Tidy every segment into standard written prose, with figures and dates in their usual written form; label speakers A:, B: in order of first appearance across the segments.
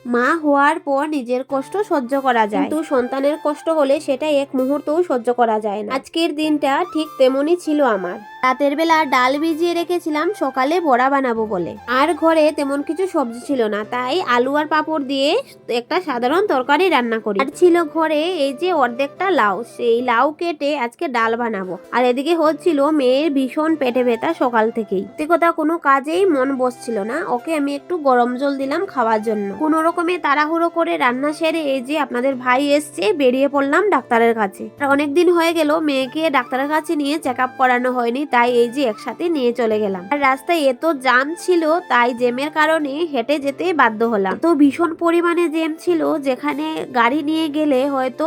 A: মা হওয়ার পর নিজের কষ্ট সহ্য করা যায়, কিন্তু সন্তানের কষ্ট হলে সেটা এক মুহূর্তও সহ্য করা যায় না। আজকের দিনটা ঠিক তেমনই ছিল আমার। রাতের বেলা ডাল ভিজিয়ে রেখেছিলাম সকালে বড়া বানাবো বলে, আর ঘরে তেমন কিছু সবজি ছিল না, তাই আলু আর পাঁপড় দিয়ে একটা সাধারণ তরকারি রান্না করি। আর ছিল ঘরে এই যে অর্ধেকটা লাউ, সেই লাউ কেটে আজকে ডাল বানাবো। আর এদিকে হচ্ছিল মেয়ের ভীষণ পেটে ব্যথা সকাল থেকেই, কথা কোনো কাজেই মন বসছিল না। ওকে আমি একটু গরম জল দিলাম খাওয়ার জন্য। কোনো রকমে তাড়াহুড়ো করে রান্না সেরে এই যে আপনাদের ভাই এসছে, বেরিয়ে পড়লাম ডাক্তারের কাছে। অনেকদিন হয়ে গেল মেয়েকে ডাক্তারের কাছে নিয়ে চেক আপ করানো হয়নি, তাই এই যে একসাথে নিয়ে চলে গেলাম। আর রাস্তায় এত জ্যাম ছিল, তাই জ্যামের কারণে হেঁটে যেতে বাধ্য হলাম। তো ভীষণ পরিমাণে জ্যাম ছিল, যেখানে গাড়ি নিয়ে গেলে হয়তো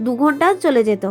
A: 2 ঘন্টা চলে যেত।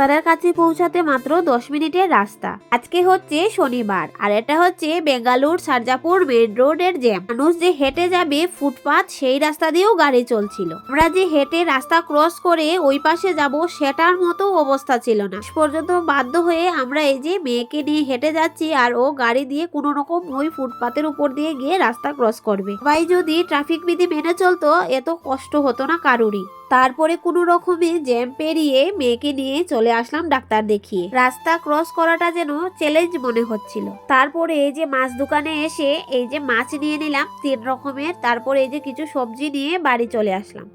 A: ডাক্তারের কাছে পৌঁছাতে মাত্র 10 মিনিটের রাস্তা। আজকে হচ্ছে শনিবার, আর এটা হচ্ছে বেঙ্গালুর সারজাপুর মেন রোডের জ্যাম। মানুষ যে হেঁটে যাবে ফুটপাথ, সেই রাস্তা দিয়েও গাড়ি চলছিল। আমরা যে হেঁটে রাস্তা ক্রস করে ওই পাশে যাব, সেটার মতো অবস্থা ছিল না। পর্যন্ত বাধ্য হয়ে আমরা এই যে মেয়েকে নিয়ে হেঁটে যাচ্ছি, আর ও গাড়ি দিয়ে কোনো রকম ওই ফুটপাথের উপর দিয়ে গিয়ে রাস্তা ক্রস করবে। ভাই যদি ট্রাফিক বিধি মেনে চলতো, এত কষ্ট হতো না কারুরই। তারপরে কোনো রকমে জ্যাম পেরিয়ে মেয়েকে নিয়ে চলে আসলাম ডাক্তার দেখিয়ে। রাস্তা ক্রস করাটা যেন চ্যালেঞ্জ মনে হচ্ছিল। তারপরে এই যে মাছ দোকানে এসে এই যে মাছ নিয়ে নিলাম 3 রকমের, তারপরে এই যে কিছু সবজি নিয়ে বাড়ি চলে আসলাম।